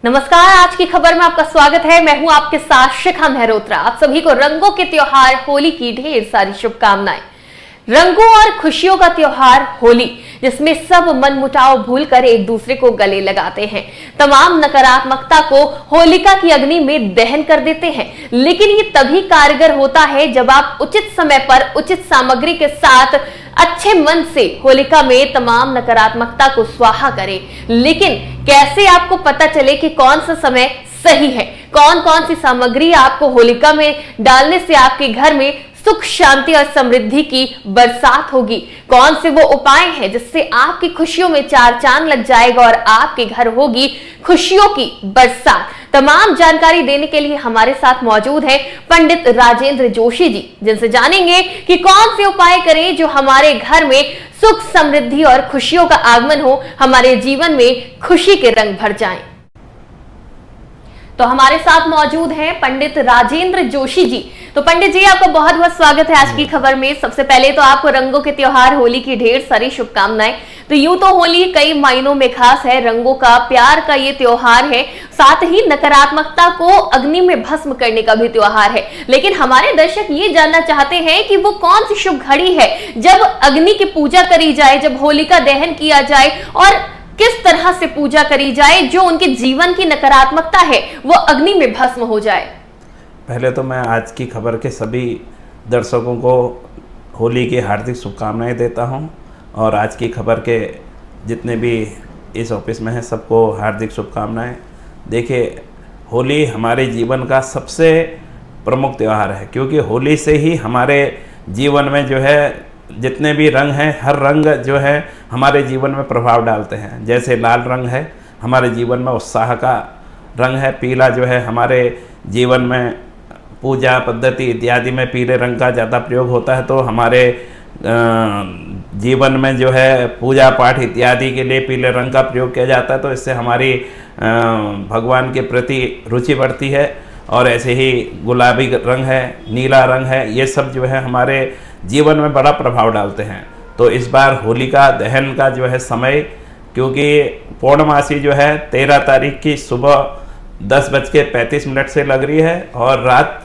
नमस्कार, आज की खबर में आपका स्वागत है। मैं हूं आपके साथ शिखा मेहरोत्रा। आप सभी को रंगों के त्योहार होली की ढेर सारी शुभकामनाएं। रंगों और खुशियों का त्योहार होली, जिसमें सब मनमुटाव भूलकर एक दूसरे को गले लगाते हैं, तमाम नकारात्मकता को होलिका की अग्नि में दहन कर देते हैं। लेकिन ये तभी कारगर होता है जब आप उचित समय पर उचित सामग्री के साथ अच्छे मन से होलिका में तमाम नकारात्मकता को स्वाहा करें। लेकिन कैसे आपको पता चले कि कौन सा समय सही है, कौन कौन सी सामग्री आपको होलिका में डालने से आपके घर में सुख शांति और समृद्धि की बरसात होगी, कौन से वो उपाय हैं जिससे आपकी खुशियों में चार चांद लग जाएगा और आपके घर होगी खुशियों की बरसात। तमाम जानकारी देने के लिए हमारे साथ मौजूद है पंडित राजेंद्र जोशी जी, जिनसे जानेंगे कि कौन से उपाय करें जो हमारे घर में सुख समृद्धि और खुशियों का आगमन हो, हमारे जीवन में खुशी के रंग भर जाएं। तो हमारे साथ मौजूद हैं पंडित राजेंद्र जोशी जी। तो पंडित जी, आपका बहुत बहुत स्वागत है आज की खबर में। सबसे पहले तो आपको रंगों के त्योहार होली की ढेर सारी शुभकामनाएं। तो यूं तो होली कई मायनों में खास है, रंगों का प्यार का ये त्योहार है, साथ ही नकारात्मकता को अग्नि में भस्म करने का भी त्योहार है। लेकिन हमारे दर्शक ये जानना चाहते हैं कि वो कौन सी शुभ घड़ी है जब अग्नि की पूजा करी जाए, जब होलिका दहन किया जाए और किस तरह से पूजा करी जाए जो उनके जीवन की नकारात्मकता है वो अग्नि में भस्म हो जाए। पहले तो मैं आज की खबर के सभी दर्शकों को होली की हार्दिक शुभकामनाएं देता हूं और आज की खबर के जितने भी इस ऑफिस में हैं सबको हार्दिक शुभकामनाएं। देखिए, होली हमारे जीवन का सबसे प्रमुख त्यौहार है, क्योंकि होली से ही हमारे जीवन में जो है जितने भी रंग हैं, हर रंग जो है हमारे जीवन में प्रभाव डालते हैं। जैसे लाल रंग है हमारे जीवन में उत्साह का रंग है, पीला जो है हमारे जीवन में पूजा पद्धति इत्यादि में पीले रंग का ज़्यादा प्रयोग होता है, तो हमारे जीवन में जो है पूजा पाठ इत्यादि के लिए पीले रंग का प्रयोग किया जाता है। तो इससे हमारी भगवान के प्रति रुचि बढ़ती है। और ऐसे ही गुलाबी रंग है, नीला रंग है, ये सब जो है हमारे जीवन में बड़ा प्रभाव डालते हैं। तो इस बार होलिका दहन का जो है समय, क्योंकि पूर्णमासी जो है 13 तारीख की सुबह 10:35 से लग रही है और रात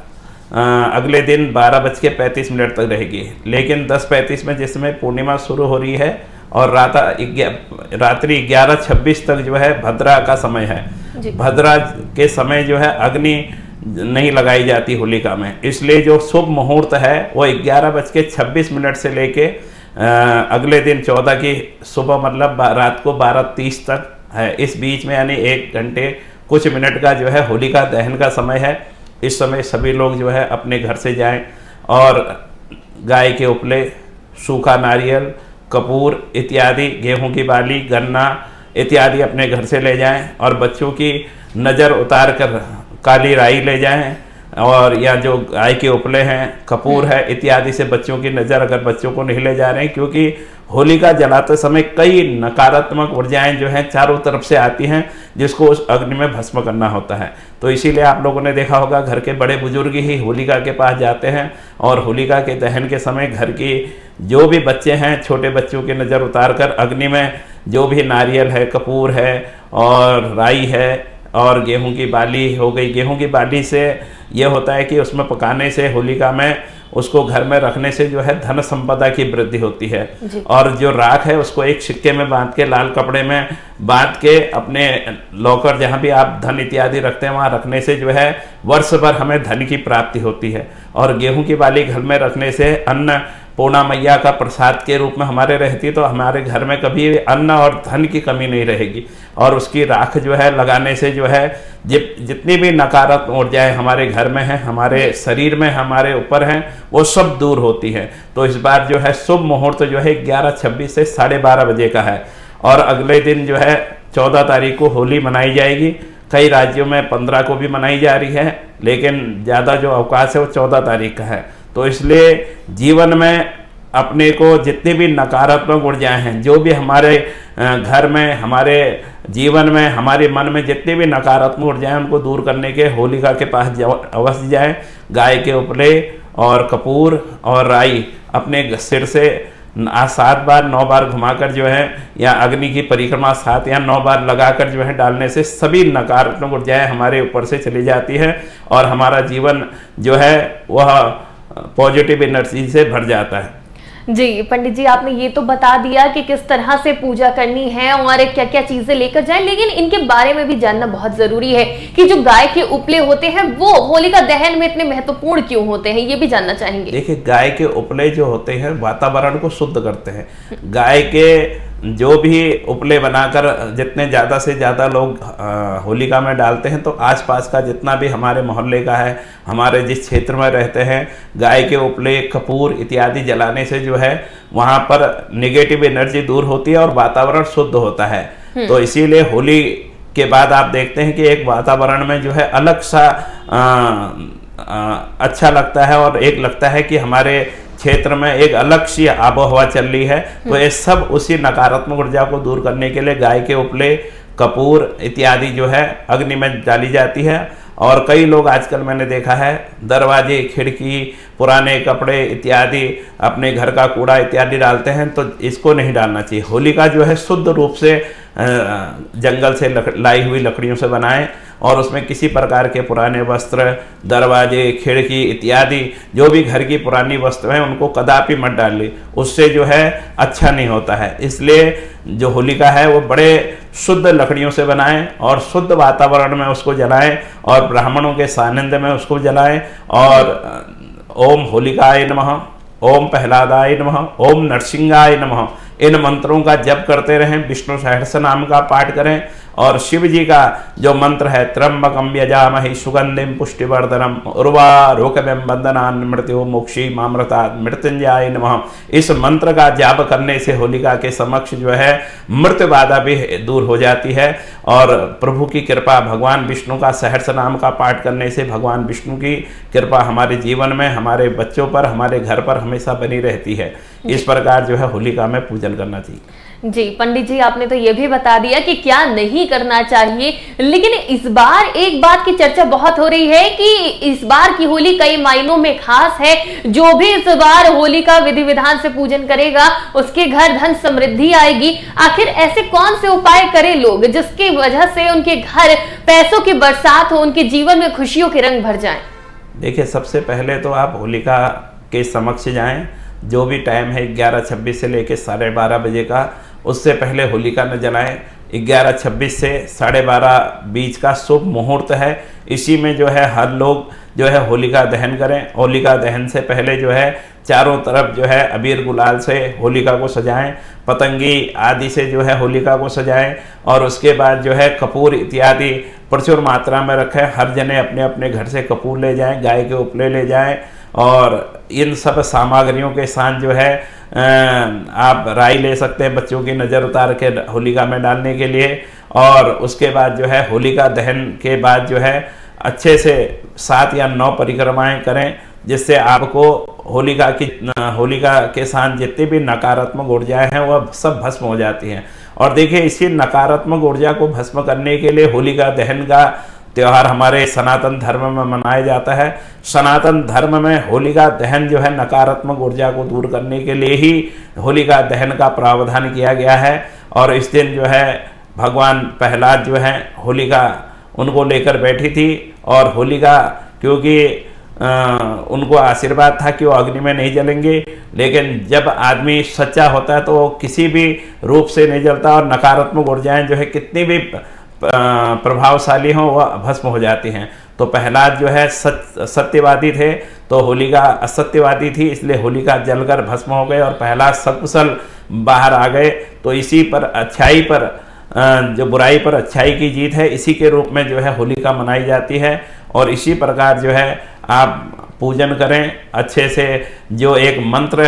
अगले दिन 12:35 तक रहेगी। लेकिन 10:35 में जिसमें पूर्णिमा शुरू हो रही है और रात्रि 11:26 तक जो है भद्रा का समय है। भद्रा के समय जो है अग्नि नहीं लगाई जाती होलिका में, इसलिए जो शुभ मुहूर्त है वो 11:26 से लेके अगले दिन 14 की सुबह मतलब रात को 12:30 तक है। इस बीच में यानी 1 घंटे कुछ मिनट का जो है होलिका दहन का समय है। इस समय सभी लोग जो है अपने घर से जाएं और गाय के उपले, सूखा नारियल, कपूर इत्यादि, गेहूं की बाली, गन्ना इत्यादि अपने घर से ले जाएं और बच्चों की नज़र उतार कर काली राई ले जाएं, और या जो गाय के उपले हैं, कपूर है इत्यादि से बच्चों की नज़र अगर बच्चों को नहीं ले जा रहे हैं, क्योंकि होलिका जलाते समय कई नकारात्मक ऊर्जाएं जो हैं चारों तरफ से आती हैं जिसको उस अग्नि में भस्म करना होता है। तो इसीलिए आप लोगों ने देखा होगा घर के बड़े बुजुर्ग ही होलिका के पास जाते हैं और होलिका के दहन के समय घर की जो भी बच्चे हैं छोटे बच्चों की नज़र उतार कर अग्नि में जो भी नारियल है, कपूर है और राई है और गेहूं की बाली हो गई। गेहूं की बाली से यह होता है कि उसमें पकाने से होलिका में उसको घर में रखने से जो है धन संपदा की वृद्धि होती है। और जो राख है उसको एक सिक्के में बांध के, लाल कपड़े में बांध के अपने लॉकर जहाँ भी आप धन इत्यादि रखते हैं वहाँ रखने से जो है वर्ष भर हमें धन की प्राप्ति होती है। और गेहूं की बाली घर में रखने से अन्न पूर्णा मैया का प्रसाद के रूप में हमारे रहती, तो हमारे घर में कभी अन्न और धन की कमी नहीं रहेगी। और उसकी राख जो है लगाने से जो है जितनी भी नकारात्मक ऊर्जाएं हमारे घर में हैं, हमारे शरीर में, हमारे ऊपर हैं, वो सब दूर होती हैं। तो इस बार जो है शुभ मुहूर्त जो है 11:26 से 12:30 बजे का है और अगले दिन जो है 14 तारीख को होली मनाई जाएगी। कई राज्यों में 15 को भी मनाई जा रही है, लेकिन ज़्यादा जो अवकाश है वो 14 तारीख का है। तो इसलिए जीवन में अपने को जितनी भी नकारात्मक ऊर्जाएं हैं, जो भी हमारे घर में, हमारे जीवन में, हमारे मन में जितनी भी नकारात्मक ऊर्जाएं उनको दूर करने के होलिका के पास अवश्य जाएं। गाय के उपले और कपूर और राई अपने सिर से आज 7 बार 9 बार घुमाकर जो है, या अग्नि की परिक्रमा 7 या 9 बार लगाकर जो है डालने से सभी नकारात्मक ऊर्जाएं हमारे ऊपर से चली जाती है और हमारा जीवन जो है वह पॉजिटिव एनर्जी से भर जाता है। जी पंडित जी, आपने ये तो बता दिया कि किस तरह से पूजा करनी है और क्या क्या चीजें लेकर जाएं, लेकिन इनके बारे में भी जानना बहुत जरूरी है कि जो गाय के उपले होते हैं वो होलिका दहन में इतने महत्वपूर्ण क्यों होते हैं, ये भी जानना चाहेंगे। देखिए, गाय के उपले जो होते हैं वातावरण को शुद्ध करते हैं। गाय के जो भी उपले बनाकर जितने ज़्यादा से ज़्यादा लोग होलिका में डालते हैं, तो आसपास का जितना भी हमारे मोहल्ले का है, हमारे जिस क्षेत्र में रहते हैं, गाय के उपले, कपूर इत्यादि जलाने से जो है वहाँ पर नेगेटिव एनर्जी दूर होती है और वातावरण शुद्ध होता है। तो इसीलिए होली के बाद आप देखते हैं कि एक वातावरण में जो है अलग सा अच्छा लगता है और एक लगता है कि हमारे क्षेत्र में एक अलग सी आबोहवा चल रही है। तो ये सब उसी नकारात्मक ऊर्जा को दूर करने के लिए गाय के उपले, कपूर इत्यादि जो है अग्नि में डाली जाती है। और कई लोग आजकल मैंने देखा है दरवाजे, खिड़की, पुराने कपड़े इत्यादि, अपने घर का कूड़ा इत्यादि डालते हैं, तो इसको नहीं डालना चाहिए। होलिका जो है शुद्ध रूप से जंगल से लाई हुई लकड़ियों से बनाएं और उसमें किसी प्रकार के पुराने वस्त्र, दरवाजे, खिड़की इत्यादि जो भी घर की पुरानी वस्तुएं हैं उनको कदापि मत डालिए, उससे जो है अच्छा नहीं होता है। इसलिए जो होलिका है वो बड़े शुद्ध लकड़ियों से बनाएं और शुद्ध वातावरण में उसको जलाएं और ब्राह्मणों के सानिध्य में उसको जलाएं। और ओम होलिकाय नमः, ओम प्रहलादाय नमः, ओम नरसिंहाय नमः, इन मंत्रों का जप करते रहें। विष्णु सहस्र नाम का पाठ करें और शिव जी का जो मंत्र है त्र्यंबकम यजामहे सुगंधिम पुष्टिवर्धनम उर्वारुकमिव बंधनान् मृत्यो मोक्षी मामृतात् मृत्युंजयाय नमः, इस मंत्र का जाप करने से होलिका के समक्ष जो है मृत्यु बाधा भी दूर हो जाती है। और प्रभु की कृपा, भगवान विष्णु का सहस्र नाम का पाठ करने से भगवान विष्णु की कृपा हमारे जीवन में, हमारे बच्चों पर, हमारे घर पर हमेशा बनी रहती है। इस प्रकार जो है होलिका में पूजन करना चाहिए। जी पंडित जी, आपने तो ये भी बता दिया कि क्या नहीं करना चाहिए, लेकिन इस बार एक बात की चर्चा बहुत हो रही है कि इस बार की होली कई मायनों में खास है। जो भी इस बार होली का विधि विधान से पूजन करेगा उसके घर धन समृद्धि आएगी। आखिर ऐसे कौन से उपाय करें लोग जिसकी वजह से उनके घर पैसों की बरसात हो, उनके जीवन में खुशियों के रंग भर जाएं? देखिए, सबसे पहले तो आप होलिका के समक्ष जाएं। जो भी टाइम है 11:26 से लेकर 12:30 बजे का, उससे पहले होलिका न जलाएं। 11:26 से 12:30 बीच का शुभ मुहूर्त है। इसी में जो है हर लोग जो है होलिका दहन करें। होलिका दहन से पहले जो है चारों तरफ जो है अबीर गुलाल से होलिका को सजाएं, पतंगी आदि से जो है होलिका को सजाएं और उसके बाद जो है कपूर इत्यादि प्रचुर मात्रा में रखें। हर जने अपने अपने घर से कपूर ले जाएं, गाय के उपले ले जाएं और इन सब सामग्रियों के साथ जो है आप राई ले सकते हैं बच्चों की नज़र उतार के होलिका में डालने के लिए। और उसके बाद जो है होलिका दहन के बाद जो है अच्छे से 7 या 9 परिक्रमाएं करें, जिससे आपको होलिका के साथ जितनी भी नकारात्मक ऊर्जाएं हैं वह सब भस्म हो जाती हैं। और देखिए, इसी नकारात्मक ऊर्जा को भस्म करने के लिए होलिका दहन का त्यौहार हमारे सनातन धर्म में मनाया जाता है। सनातन धर्म में होलिका दहन जो है नकारात्मक ऊर्जा को दूर करने के लिए ही होलिका दहन का प्रावधान किया गया है। और इस दिन जो है भगवान प्रहलाद जो है होलिका उनको लेकर बैठी थी और होलिका, क्योंकि उनको आशीर्वाद था कि वो अग्नि में नहीं जलेंगे, लेकिन जब आदमी सच्चा होता है तो वो किसी भी रूप से नहीं जलता और नकारात्मक ऊर्जाएं जो है कितनी भी प्रभावशाली हों वह भस्म हो जाती हैं। तो प्रहलाद जो है सत्यवादी थे, तो होलिका असत्यवादी थी, इसलिए होलिका जलकर भस्म हो गए और प्रहलाद सकुशल बाहर आ गए। तो इसी पर अच्छाई पर जो बुराई पर अच्छाई की जीत है, इसी के रूप में जो है होलिका मनाई जाती है। और इसी प्रकार जो है आप पूजन करें अच्छे से। जो एक मंत्र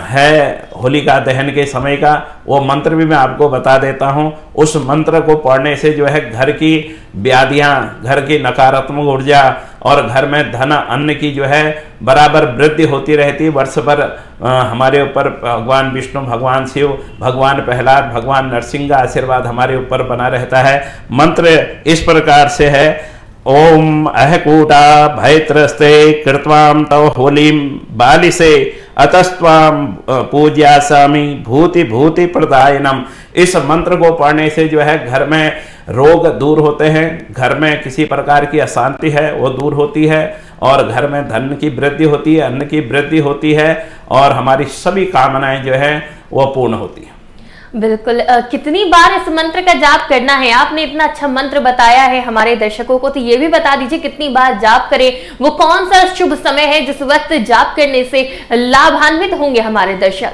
है होलिका दहन के समय का, वो मंत्र भी मैं आपको बता देता हूँ। उस मंत्र को पढ़ने से जो है घर की व्याधियाँ, घर की नकारात्मक ऊर्जा और घर में धन अन्न की जो है बराबर वृद्धि होती रहती है। वर्ष भर हमारे ऊपर भगवान विष्णु, भगवान शिव, भगवान प्रहलाद, भगवान नरसिंह का आशीर्वाद हमारे ऊपर बना रहता है। मंत्र इस प्रकार से है, ओम अहकूटा भयत्रस्ते कृत्वाम तव होलीम बालिसे अतस्त्वाम पूज्यासामि भूति भूति प्रदायनम। इस मंत्र को पढ़ने से जो है घर में रोग दूर होते हैं, घर में किसी प्रकार की अशांति है वो दूर होती है, और घर में धन की वृद्धि होती है, अन्न की वृद्धि होती है, और हमारी सभी कामनाएं जो है वो पूर्ण होती है। बिल्कुल। कितनी बार इस मंत्र का जाप करना है? आपने इतना अच्छा मंत्र बताया है हमारे दर्शकों को, तो ये भी बता दीजिए कितनी बार जाप करें, वो कौन सा शुभ समय है जिस वक्त जाप करने से लाभान्वित होंगे हमारे दर्शक?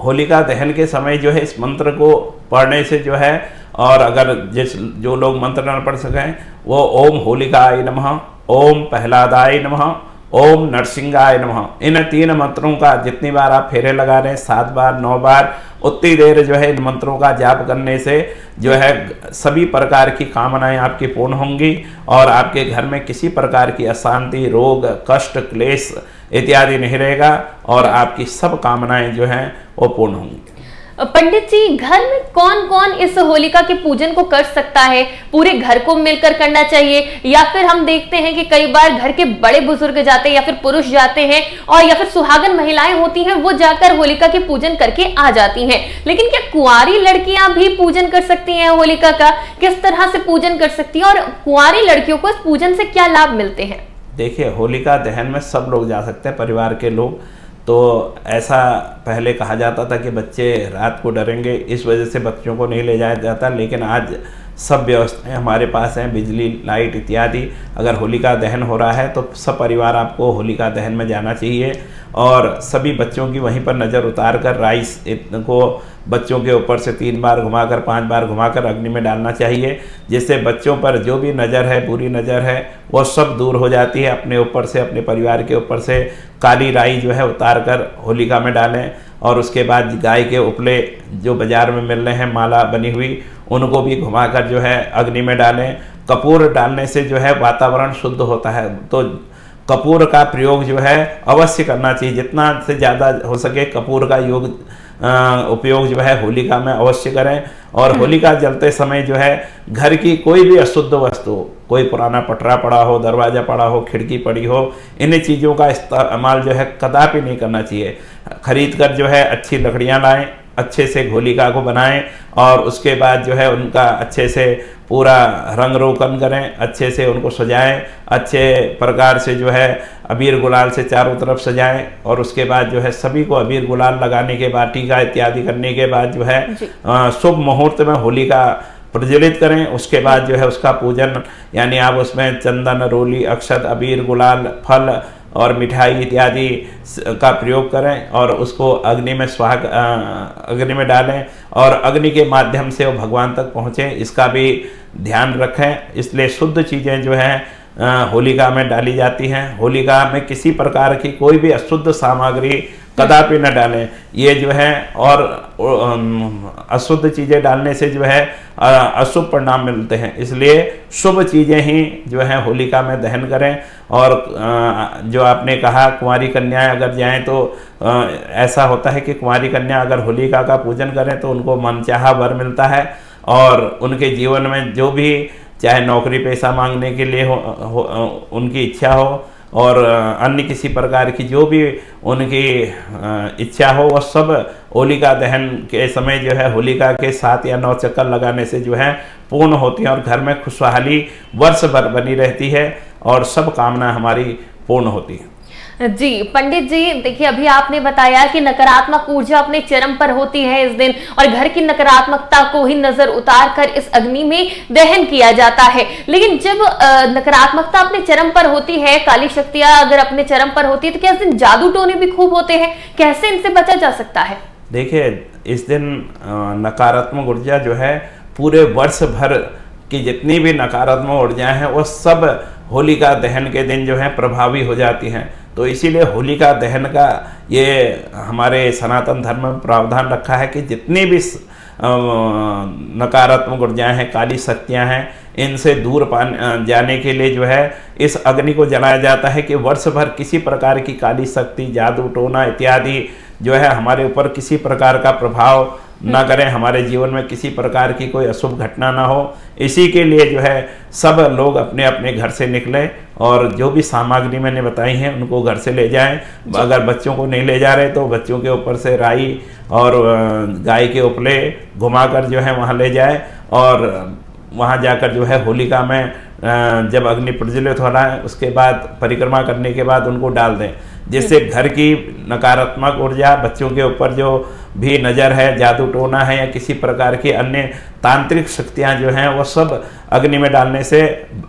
होलिका दहन के समय जो है इस मंत्र को पढ़ने से जो है, और अगर जो लोग मंत्र न पढ़ सकें वो ओम होलिकाय नमः, ओम प्रहलादाय नमः, ओम नरसिंहाय नमः, इन 3 मंत्रों का जितनी बार आप फेरे लगा रहे हैं, 7 बार 9 बार, उतनी देर जो है इन मंत्रों का जाप करने से जो है सभी प्रकार की कामनाएं आपकी पूर्ण होंगी, और आपके घर में किसी प्रकार की अशांति, रोग, कष्ट, क्लेश इत्यादि नहीं रहेगा, और आपकी सब कामनाएं जो हैं वो पूर्ण होंगी। पंडित जी, घर में कौन कौन इस होलिका के पूजन को कर सकता है? पूरे घर को मिलकर करना चाहिए, या फिर हम देखते हैं कि कई बार घर के बड़े बुजुर्ग जाते हैं या फिर पुरुष जाते हैं, और या फिर सुहागन महिलाएं होती हैं वो जाकर होलिका के पूजन करके आ जाती हैं, लेकिन क्या कुंवारी लड़कियां भी पूजन कर सकती हैं होलिका का? किस तरह से पूजन कर सकती हैं, और कुंवारी लड़कियों को इस पूजन से क्या लाभ मिलते हैं? देखिए, होलिका दहन में सब लोग जा सकते हैं, परिवार के लोग। तो ऐसा पहले कहा जाता था कि बच्चे रात को डरेंगे, इस वजह से बच्चों को नहीं ले जाया जाता, लेकिन आज सब व्यवस्थाएं हमारे पास हैं, बिजली, लाइट इत्यादि। अगर होलिका दहन हो रहा है तो सब परिवार आपको होलिका दहन में जाना चाहिए, और सभी बच्चों की वहीं पर नज़र उतार कर राइस को बच्चों के ऊपर से 3 बार घुमाकर 5 बार घुमाकर अग्नि में डालना चाहिए, जिससे बच्चों पर जो भी नज़र है, बुरी नज़र है, वो सब दूर हो जाती है। अपने ऊपर से, अपने परिवार के ऊपर से काली राई जो है उतार कर होलिका में डालें, और उसके बाद गाय के उपले जो बाज़ार में मिल रहे हैं माला बनी हुई, उनको भी घुमाकर जो है अग्नि में डालें। कपूर डालने से जो है वातावरण शुद्ध होता है, तो कपूर का प्रयोग जो है अवश्य करना चाहिए। जितना से ज़्यादा हो सके कपूर का उपयोग जो है होलिका में अवश्य करें। और होलिका जलते समय जो है घर की कोई भी अशुद्ध वस्तु, कोई पुराना पटरा पड़ा हो, दरवाज़ा पड़ा हो, खिड़की पड़ी हो, इन चीज़ों का इस्तेमाल जो है कदापि नहीं करना चाहिए। खरीद कर जो है अच्छी लकड़ियाँ लाएं, अच्छे से होलिका को बनाएं, और उसके बाद जो है उनका अच्छे से पूरा रंग रोगन करें, अच्छे से उनको सजाएं, अच्छे प्रकार से जो है अबीर गुलाल से चारों तरफ सजाएं, और उसके बाद जो है सभी को अबीर गुलाल लगाने के बाद, टीका इत्यादि करने के बाद जो है शुभ मुहूर्त में होलिका प्रज्वलित करें। उसके बाद जो है उसका पूजन, यानी आप उसमें चंदन, रोली, अक्षत, अबीर गुलाल, फल और मिठाई इत्यादि का प्रयोग करें, और उसको अग्नि में डालें, और अग्नि के माध्यम से वो भगवान तक पहुँचे, इसका भी ध्यान रखें। इसलिए शुद्ध चीज़ें जो हैं होलिका में डाली जाती हैं। होलिका में किसी प्रकार की कोई भी अशुद्ध सामग्री कदापि न डालें, ये जो है, और अशुद्ध चीज़ें डालने से जो है अशुभ परिणाम मिलते हैं। इसलिए शुभ चीज़ें ही जो है होलिका में दहन करें। और जो आपने कहा कुंवारी कन्याएं अगर जाएं तो ऐसा होता है कि कुंवारी कन्या अगर होलिका का पूजन करें तो उनको मनचाहा वर मिलता है, और उनके जीवन में जो भी, चाहे नौकरी पेशा मांगने के लिए उनकी इच्छा हो, और अन्य किसी प्रकार की जो भी उनकी इच्छा हो, वह सब होलिका दहन के समय जो है होलिका के 7 या 9 चक्कर लगाने से जो है पूर्ण होती है, और घर में खुशहाली वर्ष भर बनी रहती है, और सब कामना हमारी पूर्ण होती है। जी पंडित जी, देखिए अभी आपने बताया कि नकारात्मक ऊर्जा अपने चरम पर होती है इस दिन, और घर की नकारात्मकता को ही नजर उतार कर इस अग्नि में दहन किया जाता है। लेकिन जब नकारात्मकता अपने चरम पर होती है, काली शक्तियां अगर अपने चरम पर होती है, तो क्या इस दिन जादू टोने भी खूब होते हैं? कैसे इनसे बचा जा सकता है? देखिए, इस दिन नकारात्मक ऊर्जा जो है पूरे वर्ष भर की जितनी भी नकारात्मक ऊर्जाएं हैं वो सब होलिका दहन के दिन जो है प्रभावी हो जाती हैं। तो इसीलिए होलिका दहन का ये हमारे सनातन धर्म में प्रावधान रखा है कि जितनी भी नकारात्मक ऊर्जाएं हैं, काली शक्तियां हैं, इनसे दूर जाने के लिए जो है इस अग्नि को जलाया जाता है कि वर्ष भर किसी प्रकार की काली शक्ति, जादू टोना इत्यादि जो है हमारे ऊपर किसी प्रकार का प्रभाव ना करें, हमारे जीवन में किसी प्रकार की कोई अशुभ घटना ना हो। इसी के लिए जो है सब लोग अपने अपने घर से निकलें और जो भी सामग्री मैंने बताई है उनको घर से ले जाएं। अगर बच्चों को नहीं ले जा रहे तो बच्चों के ऊपर से राई और गाय के उपले घुमाकर जो है वहाँ ले जाए और वहाँ जाकर जो है होलिका में जब अग्नि प्रज्वलित हो रहा है उसके बाद परिक्रमा करने के बाद उनको डाल दें, जिससे घर की नकारात्मक ऊर्जा, बच्चों के ऊपर जो भी नज़र है, जादू टोना है या किसी प्रकार की अन्य तांत्रिक शक्तियाँ जो हैं वो सब अग्नि में डालने से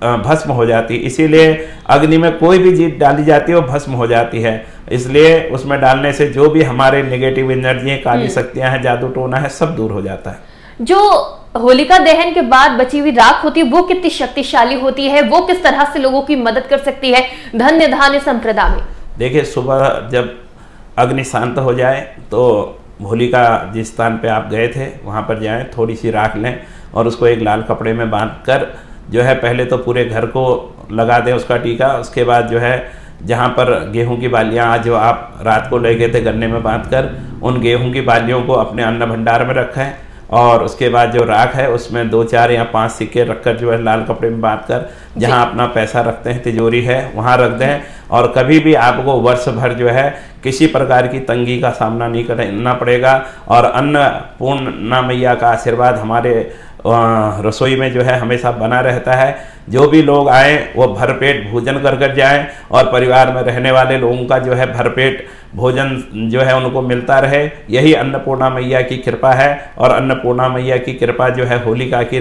भस्म हो जाती है। इसीलिए अग्नि में कोई भी चीज़ डाली जाती है वो भस्म हो जाती है। इसलिए उसमें डालने से जो भी हमारे नेगेटिव एनर्जी, काली शक्तियाँ हैं, जादू टोना है, सब दूर हो जाता है। जो होलिका दहन के बाद बची हुई राख होती है वो कितनी शक्तिशाली होती है, वो किस तरह से लोगों की मदद कर सकती है धन्य धान्य संप्रदा में? देखिए, सुबह जब अग्नि शांत हो जाए तो होलिका जिस स्थान पे आप गए थे वहाँ पर जाएं, थोड़ी सी राख लें और उसको एक लाल कपड़े में बांधकर जो है पहले तो पूरे घर को लगा दें उसका टीका। उसके बाद जो है जहाँ पर गेहूं की बालियाँ जो आप रात को ले गए थे गन्ने में बांधकर, उन गेहूं की बालियों को अपने अन्न भंडार में रखें और उसके बाद जो राख है उसमें 2, 4 या 5 सिक्के रखकर जो है लाल कपड़े में बांधकर जहाँ अपना पैसा रखते हैं, तिजोरी है, वहाँ रख दें। और कभी भी आपको वर्ष भर जो है किसी प्रकार की तंगी का सामना नहीं करना पड़ेगा और अन्नपूर्णा मैया का आशीर्वाद हमारे रसोई में जो है हमेशा बना रहता है। जो भी लोग आए वो भरपेट भोजन कर जाएं और परिवार में रहने वाले लोगों का जो है भरपेट भोजन जो है उनको मिलता रहे। यही अन्नपूर्णा मैया की कृपा है और अन्नपूर्णा मैया की कृपा जो है होलिका की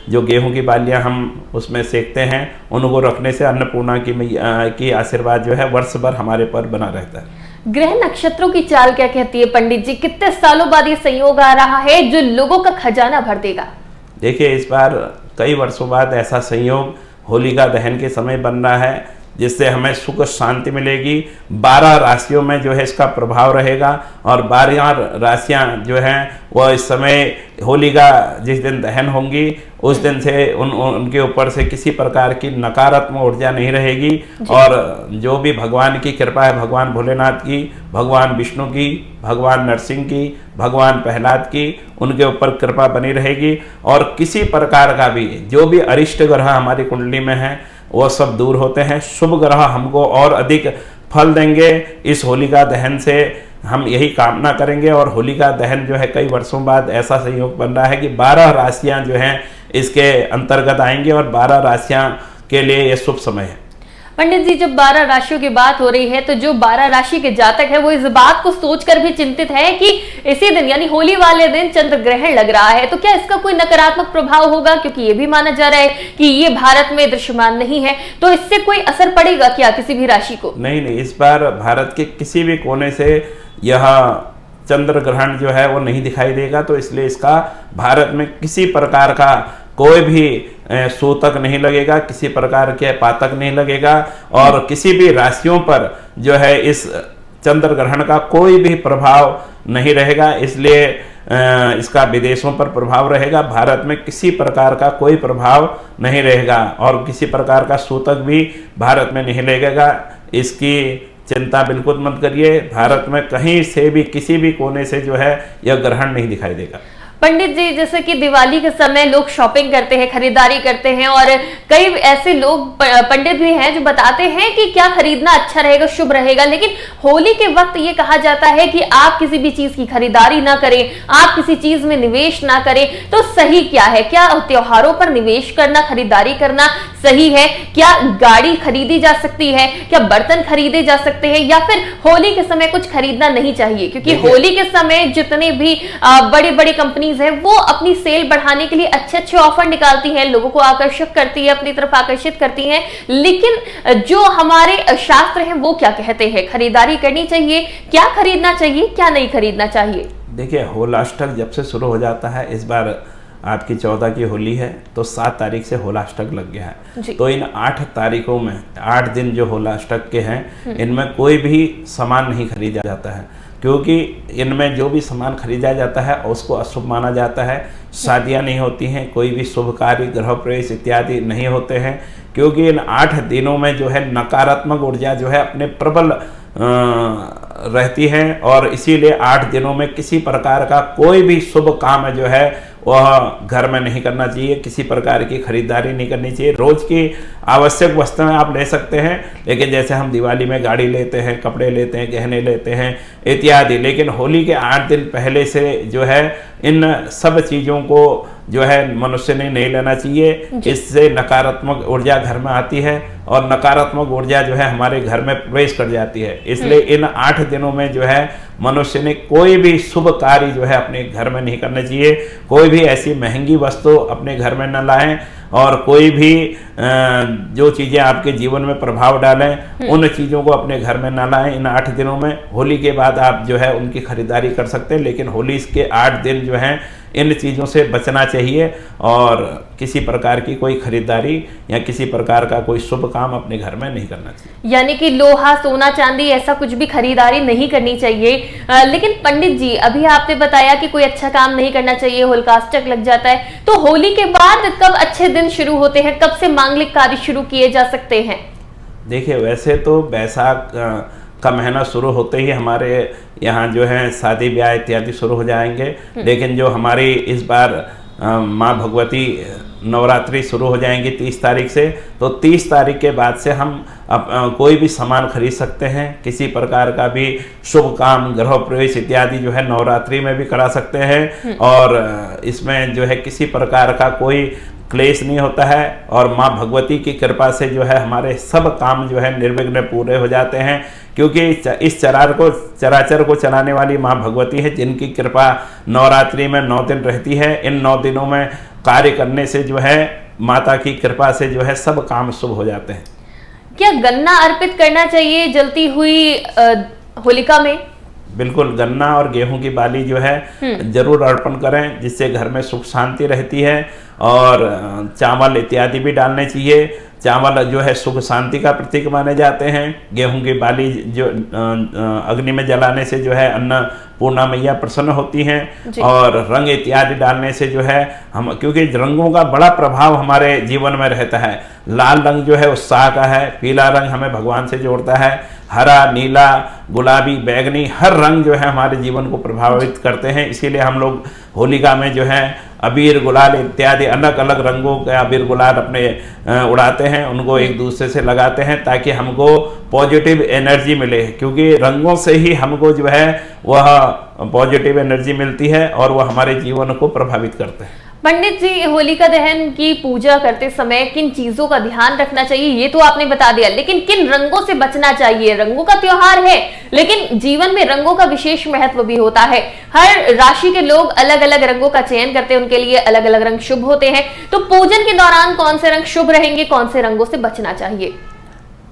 जो गेहूं की बालियां हम उसमें सेकते हैं उनको रखने से अन्नपूर्णा की मैया की आशीर्वाद जो है वर्ष भर हमारे पर बना रहता है। ग्रह नक्षत्रों की चाल क्या कहती है पंडित जी? कितने सालों बाद ये संयोग आ रहा है जो लोगों का खजाना भर देगा? देखिए, इस बार कई वर्षों बाद ऐसा संयोग होलिका दहन के समय बन रहा है जिससे हमें सुख शांति मिलेगी। 12 राशियों में जो है इसका प्रभाव रहेगा और 12 राशियां जो हैं वह इस समय होलिका जिस दिन दहन होंगी उस दिन से उनके ऊपर से किसी प्रकार की नकारात्मक ऊर्जा नहीं रहेगी और जो भी भगवान की कृपा है, भगवान भोलेनाथ की, भगवान विष्णु की, भगवान नरसिंह की, भगवान प्रहलाद की, उनके ऊपर कृपा बनी रहेगी और किसी प्रकार का भी जो भी अरिष्ट ग्रह हमारी कुंडली में है वो सब दूर होते हैं। शुभ ग्रह हमको और अधिक फल देंगे। इस होलिका दहन से हम यही कामना करेंगे और होलिका दहन जो है कई वर्षों बाद ऐसा संयोग बन रहा है कि 12 राशियां जो हैं इसके अंतर्गत आएंगी और 12 राशियां के लिए ये शुभ समय है। पंडित जी, जब 12 राशियों की बात हो रही है तो जो 12 राशि के जातक है वो इस बात को सोचकर भी चिंतित है कि इसी दिन यानी होली वाले दिन चंद्र ग्रहण लग रहा है, तो क्या इसका कोई नकारात्मक प्रभाव होगा? क्योंकि ये भी माना जा रहा है कि ये भारत में दृश्यमान नहीं है, तो इससे कोई असर पड़ेगा क्या किसी भी राशि को? नहीं, इस बार भारत के किसी भी कोने से यह चंद्र ग्रहण जो है वो नहीं दिखाई देगा, तो इसलिए इसका भारत में किसी प्रकार का कोई भी सूतक नहीं लगेगा, किसी प्रकार के पातक नहीं लगेगा और किसी भी राशियों पर जो है इस चंद्र ग्रहण का कोई भी प्रभाव नहीं रहेगा। इसलिए इसका विदेशों पर प्रभाव रहेगा, भारत में किसी प्रकार का कोई प्रभाव नहीं रहेगा और किसी प्रकार का सूतक भी भारत में नहीं लगेगा। इसकी चिंता बिल्कुल मत करिए, भारत में कहीं से भी किसी भी कोने से जो है यह ग्रहण नहीं दिखाई देगा। पंडित जी, जैसे कि दिवाली के समय लोग शॉपिंग करते हैं, खरीदारी करते हैं और कई ऐसे लोग पंडित भी हैं जो बताते हैं कि क्या खरीदना अच्छा रहेगा, शुभ रहेगा, लेकिन होली के वक्त ये कहा जाता है कि आप किसी भी चीज की खरीदारी ना करें, आप किसी चीज में निवेश ना करें, तो सही क्या है? क्या त्योहारों पर निवेश करना, खरीदारी करना सही है? क्या गाड़ी खरीदी जा सकती है? क्या बर्तन खरीदे जा सकते हैं या फिर होली के समय कुछ खरीदना नहीं चाहिए? क्योंकि होली के समय जितने भी बड़ी बड़ी कंपनी है वो अपनी सेल बढ़ाने के लिए अच्छे अच्छे ऑफर निकालती हैं, लोगों को आकर्षित करती है, अपनी तरफ आकर्षित करती हैं, लेकिन जो हमारे शास्त्र हैं वो क्या कहते हैं? खरीदारी करनी चाहिए, क्या खरीदना चाहिए, क्या नहीं खरीदना चाहिए? देखिए, होलाष्टक जब से शुरू हो जाता है, इस बार आपकी 14 की होली है तो 7 तारीख से होलाष्टक लग गया है, तो इन 8 तारीखों में 8 दिन जो होलाष्टक के हैं इनमें कोई भी सामान नहीं खरीदा जाता है, क्योंकि इनमें जो भी सामान खरीदा जाता है उसको अशुभ माना जाता है। शादियां नहीं होती हैं, कोई भी शुभ कार्य, गृह प्रवेश इत्यादि नहीं होते हैं, क्योंकि इन 8 दिनों में जो है नकारात्मक ऊर्जा जो है अपने प्रबल रहती हैं और इसीलिए 8 दिनों में किसी प्रकार का कोई भी शुभ काम जो है वह घर में नहीं करना चाहिए, किसी प्रकार की खरीदारी नहीं करनी चाहिए। रोज की आवश्यक वस्तुएं आप ले सकते हैं, लेकिन जैसे हम दिवाली में गाड़ी लेते हैं, कपड़े लेते हैं, गहने लेते हैं इत्यादि, लेकिन होली के 8 दिन पहले से जो है इन सब चीज़ों को जो है मनुष्य ने नहीं लेना चाहिए। इससे नकारात्मक ऊर्जा घर में आती है और नकारात्मक ऊर्जा जो है हमारे घर में प्रवेश कर जाती है। इसलिए इन 8 दिनों में जो है मनुष्य ने कोई भी शुभ कार्य जो है अपने घर में नहीं करना चाहिए। कोई भी ऐसी महंगी वस्तु अपने घर में न लाएं और कोई भी जो चीज़ें आपके जीवन में प्रभाव डालें उन चीज़ों को अपने घर में ना लाएं इन 8 दिनों में। होली के बाद आप जो है उनकी खरीदारी कर सकते हैं, लेकिन होली के 8 दिन जो हैं इन चीज़ों से बचना चाहिए और किसी प्रकार की कोई खरीदारी या किसी प्रकार का कोई शुभ काम अपने घर में नहीं करना चाहिए। यानी कि लोहा, सोना, चांदी ऐसा कुछ भी खरीदारी नहीं करनी चाहिए। लेकिन पंडित जी, अभी आपने बताया कि कोई अच्छा काम नहीं करना चाहिए, होलिकाष्टक लग जाता है, तो होली के बाद कब अच्छे दिन शुरू होते हैं, कब से मांगलिक कार्य शुरू किए जा सकते हैं? देखिए, वैसे तो बैसाख का महीना शुरू होते ही हमारे यहाँ जो है शादी ब्याह इत्यादि शुरू हो जाएंगे, लेकिन जो हमारी इस बार माँ भगवती नवरात्रि शुरू हो जाएंगी 30 तारीख से, तो 30 तारीख के बाद से हम कोई भी सामान खरीद सकते हैं। किसी प्रकार का भी शुभ काम, गृह प्रवेश इत्यादि जो है नवरात्रि में भी करा सकते हैं और इसमें जो है किसी प्रकार का कोई क्लेश नहीं होता है और माँ भगवती की कृपा से जो है हमारे सब काम जो है निर्विघ्न पूरे हो जाते हैं, क्योंकि इस चराचर को चलाने वाली माँ भगवती है, जिनकी कृपा नवरात्रि में 9 दिन रहती है। इन 9 दिनों में कार्य करने से जो है माता की कृपा से जो है सब काम शुभ हो जाते हैं। क्या गन्ना अर्पित करना चाहिए जलती हुई होलिका में? बिल्कुल, गन्ना और गेहूं की बाली जो है जरूर अर्पण करें, जिससे घर में सुख शांति रहती है। और चावल इत्यादि भी डालने चाहिए। चावल जो है सुख शांति का प्रतीक माने जाते हैं। गेहूं की बाली जो अग्नि में जलाने से जो है अन्नपूर्णा मैया प्रसन्न होती हैं। और रंग इत्यादि डालने से जो है हम, क्योंकि रंगों का बड़ा प्रभाव हमारे जीवन में रहता है। लाल रंग जो है उत्साह का है, पीला रंग हमें भगवान से जोड़ता है, हरा, नीला, गुलाबी, बैगनी हर रंग जो है हमारे जीवन को प्रभावित करते हैं। इसीलिए हम लोग होलिका में जो है अबीर, गुलाल इत्यादि अलग अलग रंगों के अबीर गुलाल अपने उड़ाते हैं, उनको एक दूसरे से लगाते हैं ताकि हमको पॉजिटिव एनर्जी मिले, क्योंकि रंगों से ही हमको जो है वह पॉजिटिव एनर्जी मिलती है और वह हमारे जीवन को प्रभावित करते हैं। पंडित जी, होलिका दहन की पूजा करते समय किन चीजों का ध्यान रखना चाहिए ये तो आपने बता दिया, लेकिन किन रंगों से बचना चाहिए? रंगों का त्योहार है, लेकिन जीवन में रंगों का विशेष महत्व भी होता है। हर राशि के लोग अलग अलग रंगों का चयन करते हैं, उनके लिए अलग अलग रंग शुभ होते हैं। तो पूजन के दौरान कौन से रंग शुभ रहेंगे, कौन से रंगों से बचना चाहिए?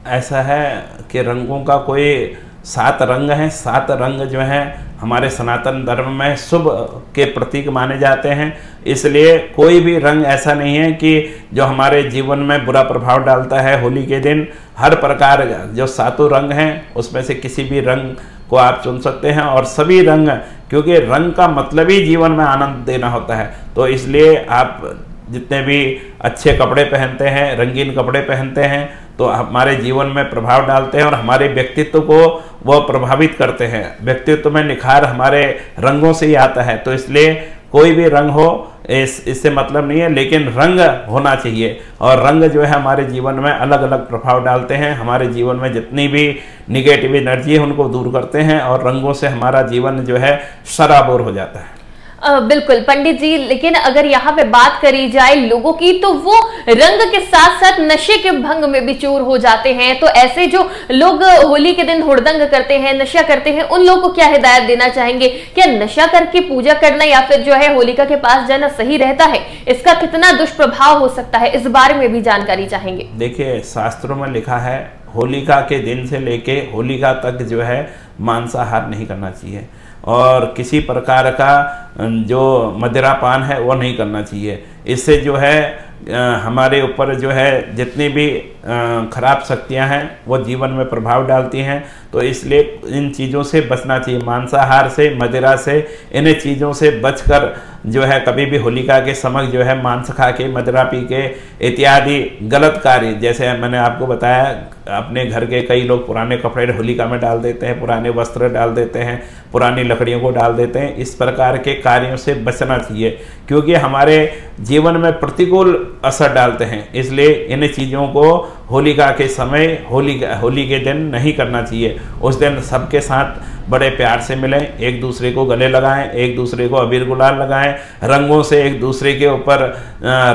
ऐसा है कि रंगों का कोई 7 रंग हैं। 7 रंग जो हैं हमारे सनातन धर्म में शुभ के प्रतीक माने जाते हैं। इसलिए कोई भी रंग ऐसा नहीं है कि जो हमारे जीवन में बुरा प्रभाव डालता है। होली के दिन हर प्रकार जो 7 रंग हैं उसमें से किसी भी रंग को आप चुन सकते हैं। और सभी रंग, क्योंकि रंग का मतलब ही जीवन में आनंद देना होता है, तो इसलिए आप जितने भी अच्छे कपड़े पहनते हैं, रंगीन कपड़े पहनते हैं, तो हमारे जीवन में प्रभाव डालते हैं और हमारे व्यक्तित्व को वो प्रभावित करते हैं। व्यक्तित्व में निखार हमारे रंगों से ही आता है। तो इसलिए कोई भी रंग हो इससे मतलब नहीं है, लेकिन रंग होना चाहिए। और रंग जो है हमारे जीवन में अलग अलग प्रभाव डालते हैं, हमारे जीवन में जितनी भी निगेटिव एनर्जी है उनको दूर करते हैं और रंगों से हमारा जीवन जो है सराबोर हो जाता है। बिल्कुल पंडित जी, लेकिन अगर यहाँ पे बात करी जाए लोगों की, तो वो रंग के साथ साथ नशे के भंग में भी चूर हो जाते हैं। तो ऐसे जो लोग होली के दिन हुड़दंग करते हैं, नशा करते हैं, उन लोगों को क्या हिदायत देना चाहेंगे? क्या नशा करके पूजा करना या फिर जो है होलिका के पास जाना सही रहता है? इसका कितना दुष्प्रभाव हो सकता है, इस बारे में भी जानकारी चाहेंगे। देखिए, शास्त्रों में लिखा है होलिका के दिन से लेके होलिका तक जो है मांसाहार नहीं करना चाहिए और किसी प्रकार का जो मदिरापान है वो नहीं करना चाहिए। इससे जो है हमारे ऊपर जो है जितनी भी खराब शक्तियां हैं वो जीवन में प्रभाव डालती हैं। तो इसलिए इन चीज़ों से बचना चाहिए, मांसाहार से, मदिरा से, इन चीज़ों से बचकर जो है कभी भी होलिका के समक्ष जो है मांस खा के, मदिरा पी के इत्यादि गलत कार्य, जैसे मैंने आपको बताया अपने घर के कई लोग पुराने कपड़े होलिका में डाल देते हैं, पुराने वस्त्र डाल देते हैं, पुरानी लकड़ियों को डाल देते हैं। इस प्रकार के कार्यों से बचना चाहिए, क्योंकि हमारे जीवन में प्रतिकूल असर डालते हैं। इसलिए इन चीज़ों को होलिका के समय, होली के दिन नहीं करना चाहिए। उस दिन सबके साथ बड़े प्यार से मिलें, एक दूसरे को गले लगाएं, एक दूसरे को अबीर गुलाल लगाएं, रंगों से एक दूसरे के ऊपर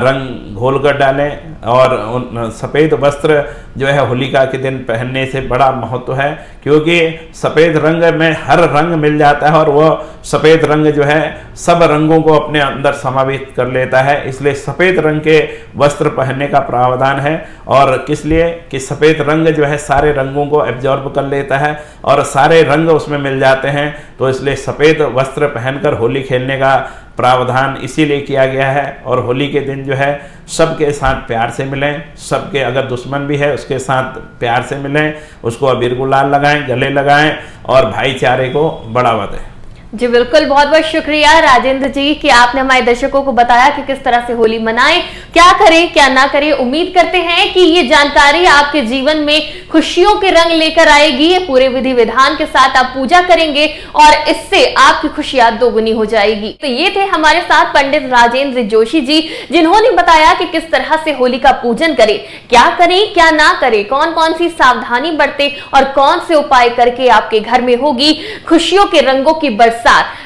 रंग घोल कर डालें। और सफ़ेद वस्त्र जो है होलिका के दिन पहनने से बड़ा महत्व है, क्योंकि सफ़ेद रंग में हर रंग मिल जाता है और वह सफ़ेद रंग जो है सब रंगों को अपने अंदर समावित कर लेता है। इसलिए सफ़ेद रंग के वस्त्र पहनने का प्रावधान है। और किस लिए कि सफ़ेद रंग जो है सारे रंगों को एब्जॉर्ब कर लेता है और सारे रंग उसमें मिल जाते हैं। तो इसलिए सफ़ेद वस्त्र पहनकर होली खेलने का प्रावधान इसीलिए किया गया है। और होली के दिन जो है सबके साथ प्यार से मिलें, सबके अगर दुश्मन भी है उसके साथ प्यार से मिलें, उसको अबीर गुलाल लगाएं, गले लगाएं और भाईचारे को बढ़ावा दें। जी बिल्कुल, बहुत बहुत शुक्रिया राजेंद्र जी कि आपने हमारे दर्शकों को बताया कि किस तरह से होली मनाएं, क्या करें क्या ना करें। उम्मीद करते हैं कि ये जानकारी आपके जीवन में खुशियों के रंग लेकर आएगी। पूरे विधि विधान के साथ आप पूजा करेंगे और इससे आपकी खुशियां दोगुनी हो जाएगी। तो ये थे हमारे साथ पंडित राजेंद्र जोशी जी, जिन्होंने बताया कि किस तरह से होली का पूजन करें, क्या करें क्या ना करें, कौन कौन सी सावधानी बरतें और कौन से उपाय करके आपके घर में होगी खुशियों के रंगों की बरसात।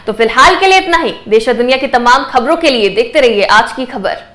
तो फिलहाल के लिए इतना ही। देश और दुनिया की तमाम खबरों के लिए देखते रहिए आज की खबर।